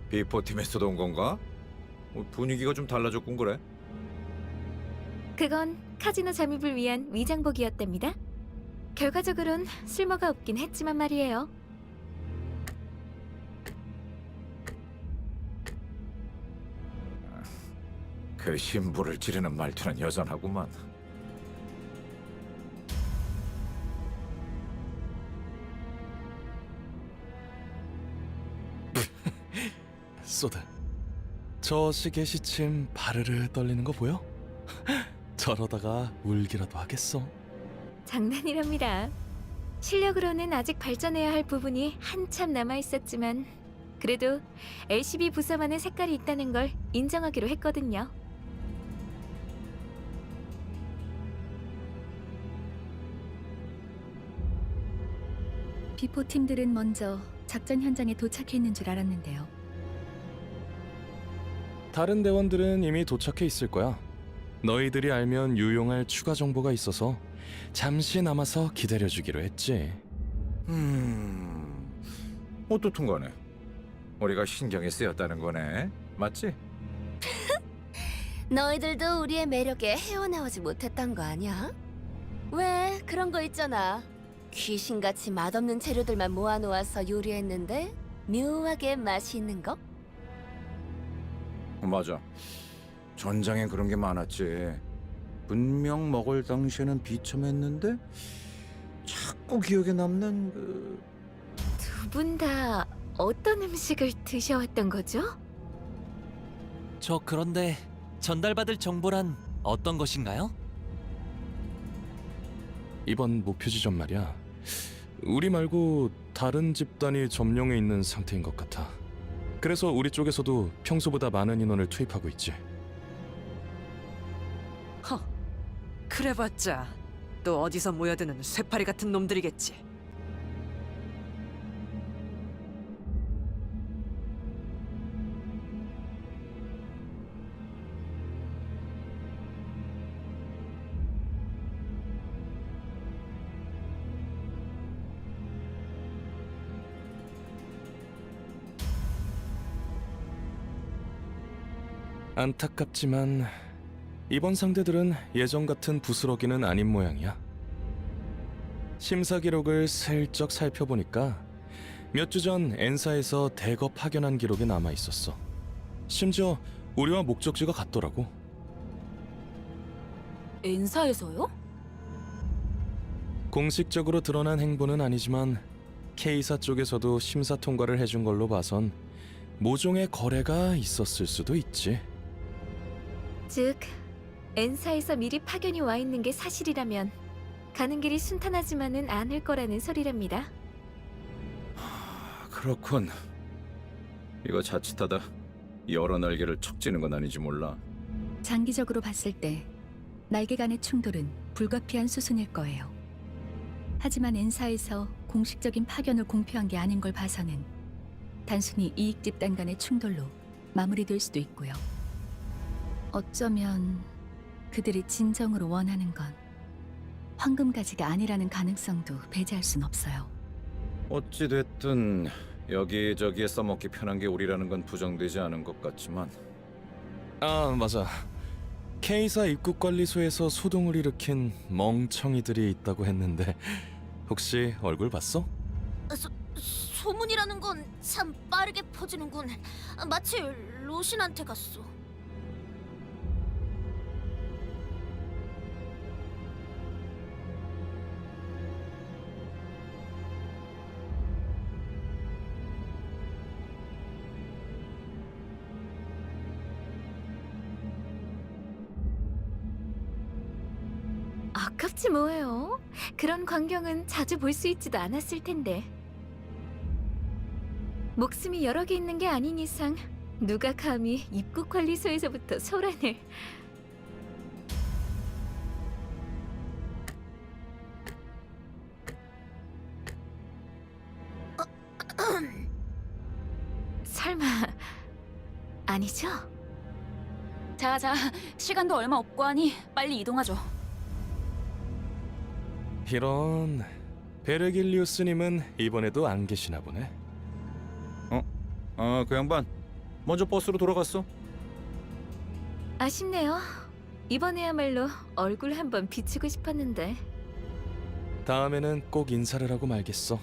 비포 팀에서도 온 건가? 분위기가 좀 달라졌군 그래. 그건 카지노 잠입을 위한 위장복이었답니다. 결과적으론 쓸모가 없긴 했지만 말이에요. 그 심부를 찌르는 말투는 여전하구만. 소드, 저 시계 시침 바르르 떨리는 거 보여? 저러다가 울기라도 하겠어. 장난이랍니다. 실력으로는 아직 발전해야 할 부분이 한참 남아 있었지만 그래도 LCB 부서만의 색깔이 있다는 걸 인정하기로 했거든요. 비포 팀들은 먼저 작전 현장에 도착했는 줄 알았는데요. 다른 대원들은 이미 도착해 있을 거야. 너희들이 알면 유용할 추가 정보가 있어서 잠시 남아서 기다려주기로 했지. 어떻든 간에 우리가 신경이 쓰였다는 거네. 맞지? 너희들도 우리의 매력에 헤어나오지 못했던 거 아니야? 왜 그런 거 있잖아. 귀신같이 맛없는 재료들만 모아놓아서 요리했는데 묘하게 맛이 있는 거? 맞아. 전장엔 그런 게 많았지. 분명 먹을 당시에는 비참했는데 자꾸 기억에 남는 그... 두 분 다 어떤 음식을 드셔왔던 거죠? 저 그런데 전달받을 정보란 어떤 것인가요? 이번 목표 지점 말이야. 우리 말고 다른 집단이 점령해 있는 상태인 것 같아. 그래서 우리 쪽에서도 평소보다 많은 인원을 투입하고 있지. 그래봤자 또 어디서 모여드는 쇠파리 같은 놈들이겠지. 안타깝지만 이번 상대들은 예전 같은 부스러기는 아닌 모양이야. 심사 기록을 슬쩍 살펴보니까 몇 주 전 엔사에서 대거 파견한 기록이 남아 있었어. 심지어 우리와 목적지가 같더라고. 엔사에서요? 공식적으로 드러난 행보는 아니지만 K사 쪽에서도 심사 통과를 해준 걸로 봐선 모종의 거래가 있었을 수도 있지. 즉, 엔사에서 미리 파견이 와 있는 게 사실이라면 가는 길이 순탄하지만은 않을 거라는 소리랍니다. 그렇군. 이거 자칫하다 여러 날개를 척지는 건 아닌지 몰라. 장기적으로 봤을 때 날개 간의 충돌은 불가피한 수순일 거예요. 하지만 엔사에서 공식적인 파견을 공표한 게 아닌 걸 봐서는 단순히 이익 집단 간의 충돌로 마무리될 수도 있고요. 어쩌면 그들이 진정으로 원하는 건 황금가지가 아니라는 가능성도 배제할 순 없어요. 어찌됐든 여기저기에 써먹기 편한 게 우리라는 건 부정되지 않은 것 같지만 아, 맞아. K사 입국관리소에서 소동을 일으킨 멍청이들이 있다고 했는데 혹시 얼굴 봤어? 소문이라는 건 참 빠르게 퍼지는군. 마치 로신한테 갔어. 아깝지 뭐예요. 그런 광경은 자주 볼 수 있지도 않았을 텐데. 목숨이 여러 개 있는 게 아닌 이상 누가 감히 입국관리소에서부터 소란을... 설마... 아니죠? 자자, 시간도 얼마 없고 하니 빨리 이동하죠. 이런... 베르길리우스님은 이번에도 안 계시나 보네. 그 양반 먼저 버스로 돌아갔어. 아쉽네요. 이번에야말로 얼굴 한번 비추고 싶었는데. 다음에는 꼭 인사를 하고 말겠어.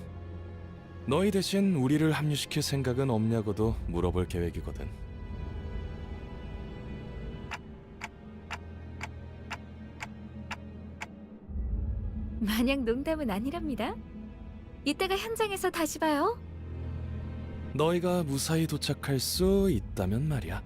너희 대신 우리를 합류시킬 생각은 없냐고도 물어볼 계획이거든. 마냥 농담은 아니랍니다. 이따가 현장에서 다시 봐요. 너희가 무사히 도착할 수 있다면 말이야.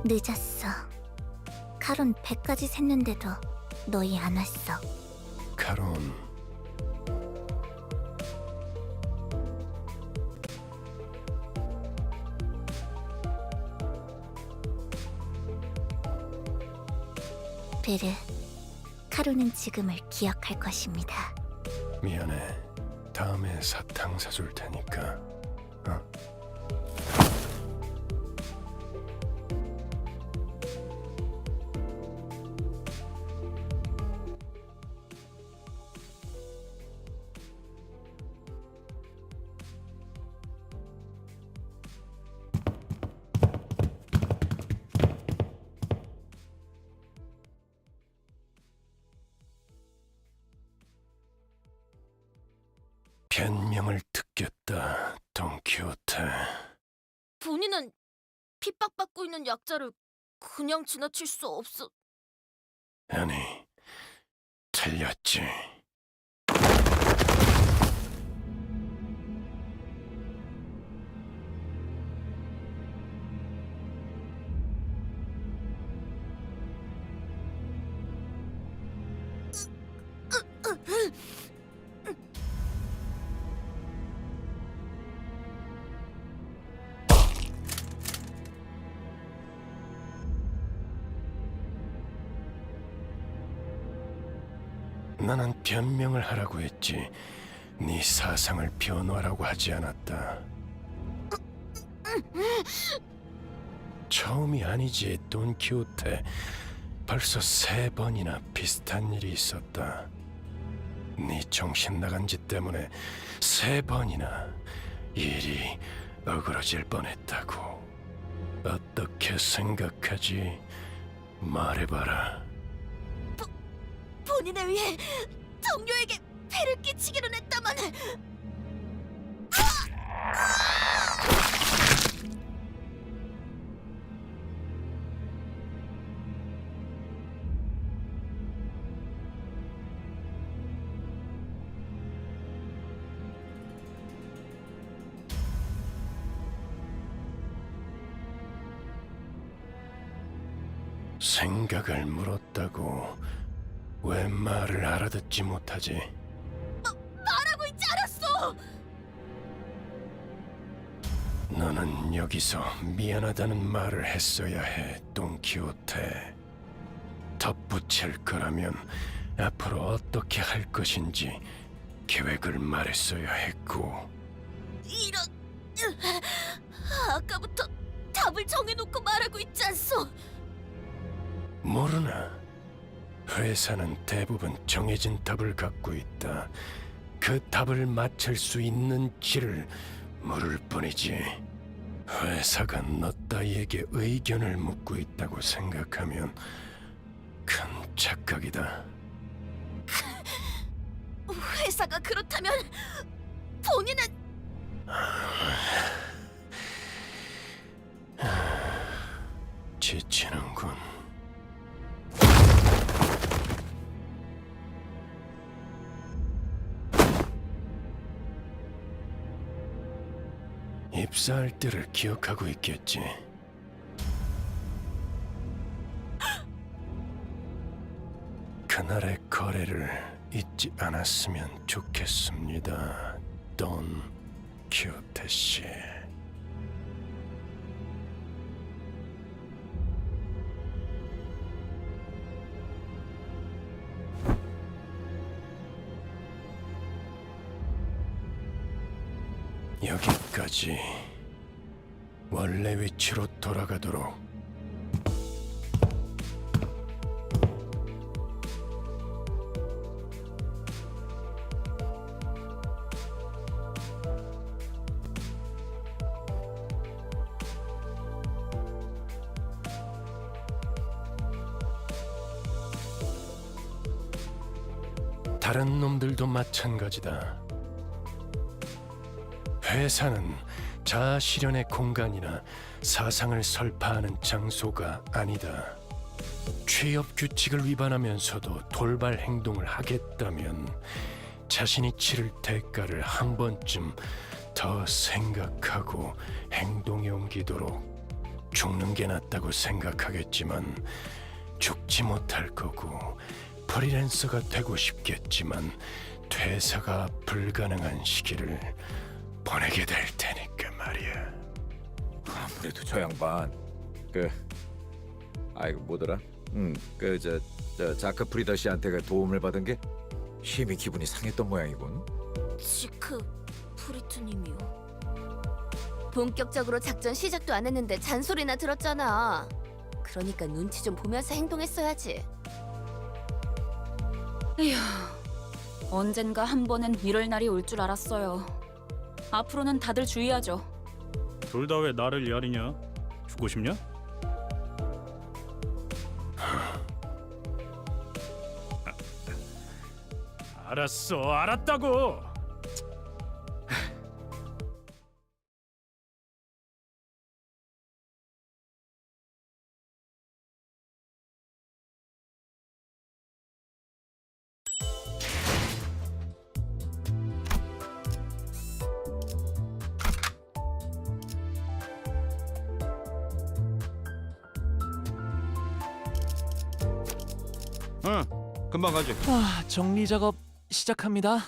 늦었어. 카론 100까지 샜는데도 너희 안 왔어. 카론, 베르, 카론은 지금을 기억할 것입니다. 미안해. 다음에 사탕 사줄 테니까. 변명을 듣겠다, 돈키호테. 본인은 핍박받고 있는 약자를 그냥 지나칠 수 없어. 아니, 틀렸지. 나는 변명을 하라고 했지. 네 사상을 변화라고 하지 않았다. 처음이 아니지, 돈키호테. 벌써 3번이나 비슷한 일이 있었다. 네 정신 나간 짓 때문에 3번이나 일이 어그러질 뻔했다고. 어떻게 생각하지? 말해봐라. 본인에 의해 동료에게 폐를 끼치기는 했다만 생각을 물었다고 왜 말을 알아듣지 못하지? 말하고 있지 않았어. 너는 여기서 미안하다는 말을 했어야 해, 돈키호테. 덧붙일 거라면 앞으로 어떻게 할 것인지 계획을 말했어야 했고. 이런 아까부터 답을 정해놓고 말하고 있지 않소. 모르나? 회사는 대부분 정해진 답을 갖고 있다. 그 답을 맞출 수 있는 길을 물을 뿐이지. 회사가 너 따위에게 의견을 묻고 있다고 생각하면 큰 착각이다. 회사가 그렇다면 본인은 지치는군. 입사할 때를 기억하고 있겠지. 그날의 거래를 잊지 않았으면 좋겠습니다, 돈 키호테 씨. 여기까지. 원래 위치로 돌아가도록. 다른 놈들도 마찬가지다. 회사는 자아 실현의 공간이나 사상을 설파하는 장소가 아니다. 취업 규칙을 위반하면서도 돌발 행동을 하겠다면 자신이 치를 대가를 한 번쯤 더 생각하고 행동에 옮기도록. 죽는 게 낫다고 생각하겠지만 죽지 못할 거고, 프리랜서가 되고 싶겠지만 퇴사가 불가능한 시기를 보내게 될 테니까 말이야. 아무래도 저 양반 아이고 뭐더라? 저 자크 프리더 씨한테 도움을 받은 게 힘이 기분이 상했던 모양이군. 지크 프리트님이요. 본격적으로 작전 시작도 안 했는데 잔소리나 들었잖아. 그러니까 눈치 좀 보면서 행동했어야지. 에휴, 언젠가 한 번은 이럴 날이 올 줄 알았어요. 앞으로는 다들 주의하죠. 둘 다 왜 나를 야리냐? 죽고 싶냐? 알았어, 알았다고. 응, 금방 가지. 정리 작업 시작합니다.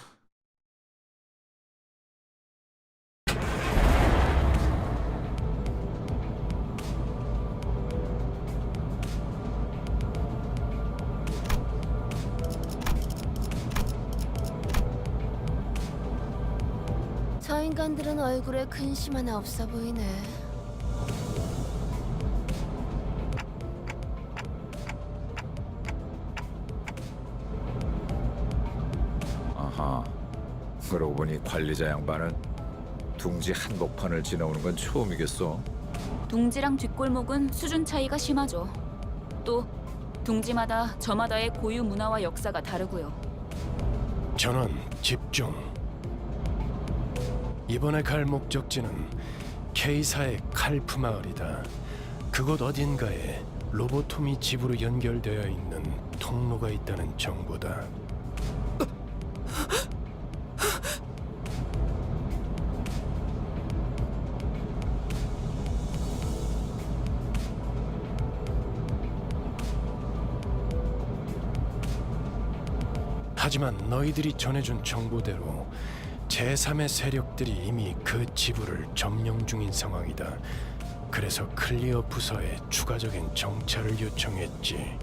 인간들은 얼굴에 근심 하나 없어 보이네. 아하. 그러고 보니 관리자 양반은 둥지 한복판을 지나오는 건 처음이겠어. 둥지랑 뒷골목은 수준 차이가 심하죠. 또 둥지마다 저마다의 고유 문화와 역사가 다르고요. 전원 집중. 이번에 갈 목적지는 K사의 칼프 마을이다. 그곳 어딘가에 로보톰이 집으로 연결되어 있는 통로가 있다는 정보다. 하지만 너희들이 전해준 정보대로 제3의 세력들이 이미 그 지부를 점령 중인 상황이다. 그래서 클리어 부서에 추가적인 정찰을 요청했지.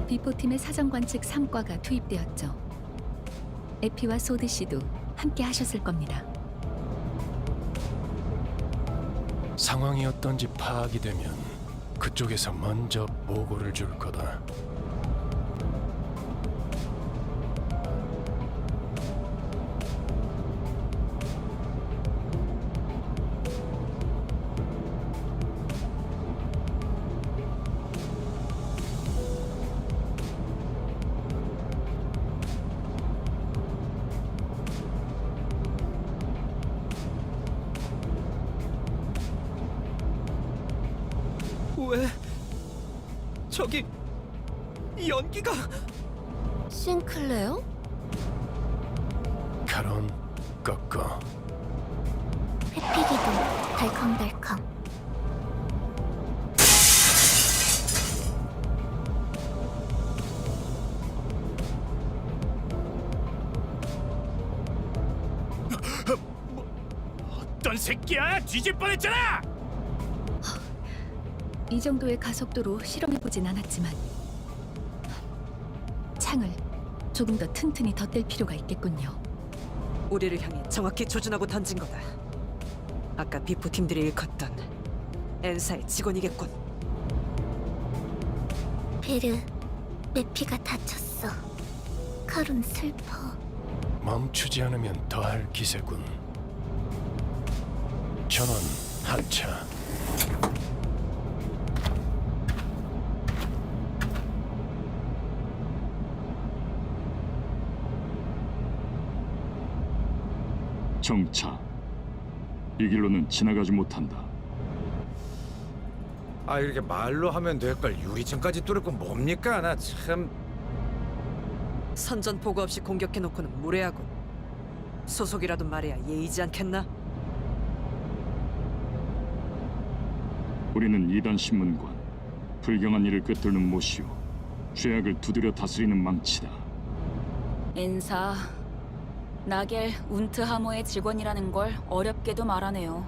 비포팀의 사정관 측 3과가 투입되었죠. 에피와 소드 씨도 함께 하셨을 겁니다. 상황이 어떤지 파악이 되면 그쪽에서 먼저 보고를 줄 거다. 왜? 저기 연기가 싱클레어? 카론 꺾어. 회피기도 덜컹덜컹. 어떤 새끼야? 뒤질 뻔했잖아. 이 정도의 가속도로 실험해보진 않았지만 창을 조금 더 튼튼히 덧댈 필요가 있겠군요. 우리를 향해 정확히 조준하고 던진 거다. 아까 비포 팀들이 일컫던 엔사의 직원이겠군. 베르, 메피가 다쳤어. 카룬 슬퍼. 멈추지 않으면 더할 기세군. 전원 하차. 정차. 이 길로는 지나가지 못한다. 아 이렇게 말로 하면 될 걸 유리창까지 뚫을 건 뭡니까? 나 참. 선전 보고 없이 공격해놓고는 무례하군. 소속이라도 말해야 예의지 않겠나? 우리는 이단 신문관. 불경한 일을 꿰뚫는 못이오. 죄악을 두드려 다스리는 망치다. 엔사, 나겔 운트하모의 직원이라는 걸 어렵게도 말하네요.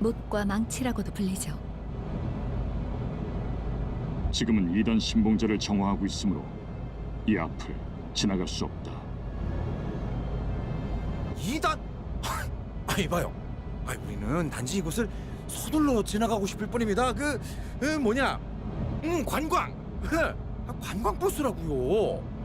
못과 망치라고도 불리죠. 지금은 이단 신봉자를 정화하고 있으므로 이 앞을 지나갈 수 없다. 이단. 이봐요. 우리는 단지 이곳을 서둘러 지나가고 싶을 뿐입니다. 뭐냐? 관광. 관광 버스라고요.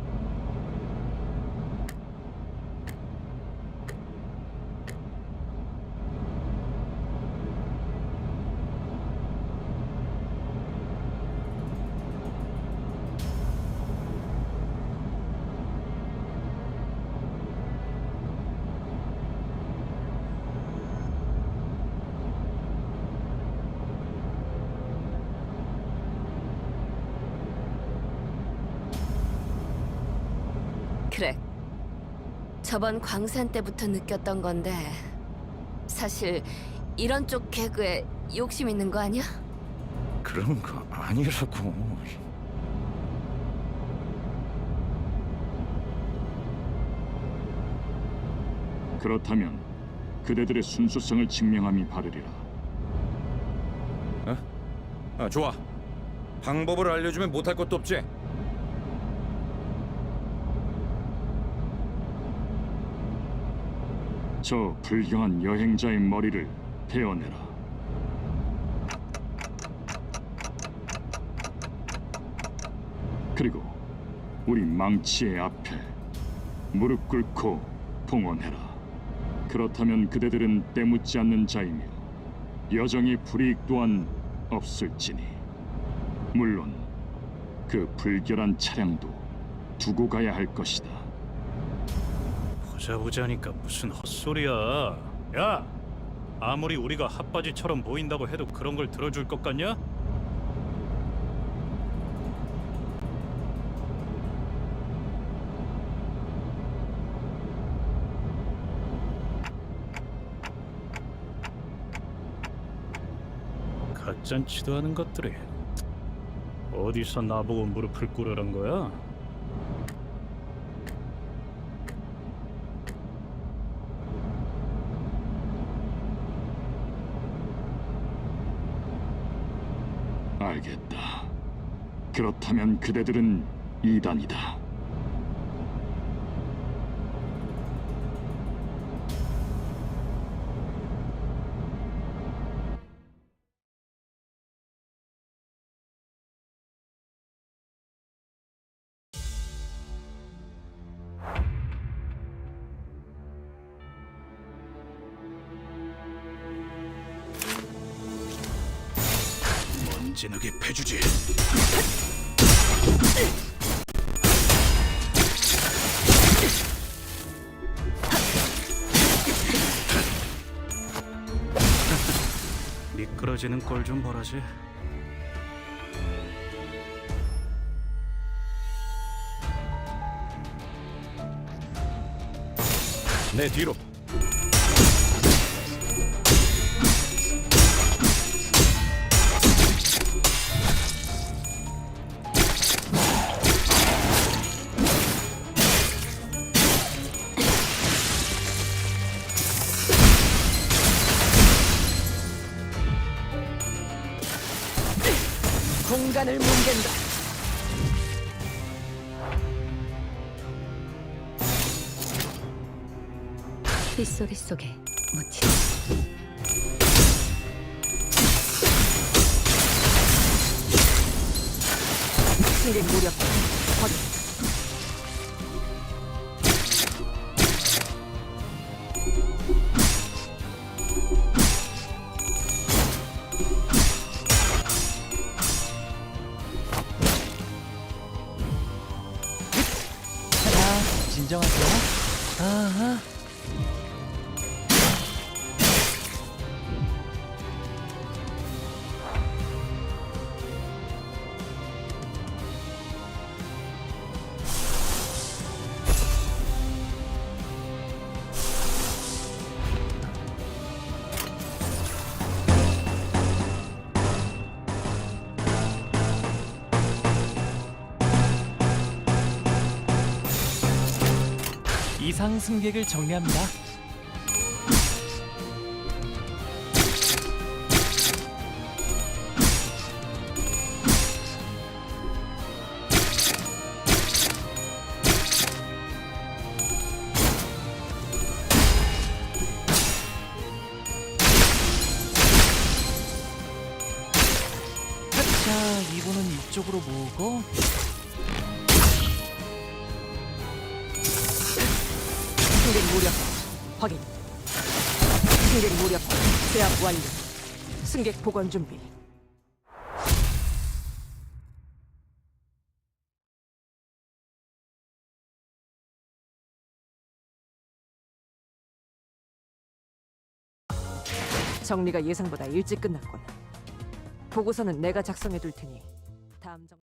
그래. 저번 광산 때부터 느꼈던 건데 사실 이런 쪽 개그에 욕심 있는 거 아니야? 그런 거 아니라고. 그렇다면 그대들의 순수성을 증명함이 바르리라. 좋아. 방법을 알려주면 못할 것도 없지. 저 불경한 여행자의 머리를 베어내라. 그리고 우리 망치의 앞에 무릎 꿇고 봉헌해라. 그렇다면 그대들은 때묻지 않는 자이며 여정의 불이익 또한 없을지니, 물론 그 불결한 차량도 두고 가야 할 것이다. 보자보자니까 무슨 헛소리야. 야, 아무리 우리가 핫바지처럼 보인다고 해도 그런 걸 들어줄 것 같냐? 갓잔치도 하는 것들이 어디서 나보고 무릎을 꿇으란 거야? 알겠다. 그렇다면 그대들은 이단이다. 진하게 패주지. 미끄러지는 꼴 좀 보라지. 내 뒤로. 공간을 뭉갠다. 빗소리 속에 묻히다. 승객 무력 확인. 진정하세요. 아하. 이상 승객을 정리합니다. 자, 이분은 이쪽으로 모으고 승객 무력 확인. 승객 무력 제압 완료. 승객 복원 준비. 정리가 예상보다 일찍 끝났군. 보고서는 내가 작성해 둘 테니 다음 정...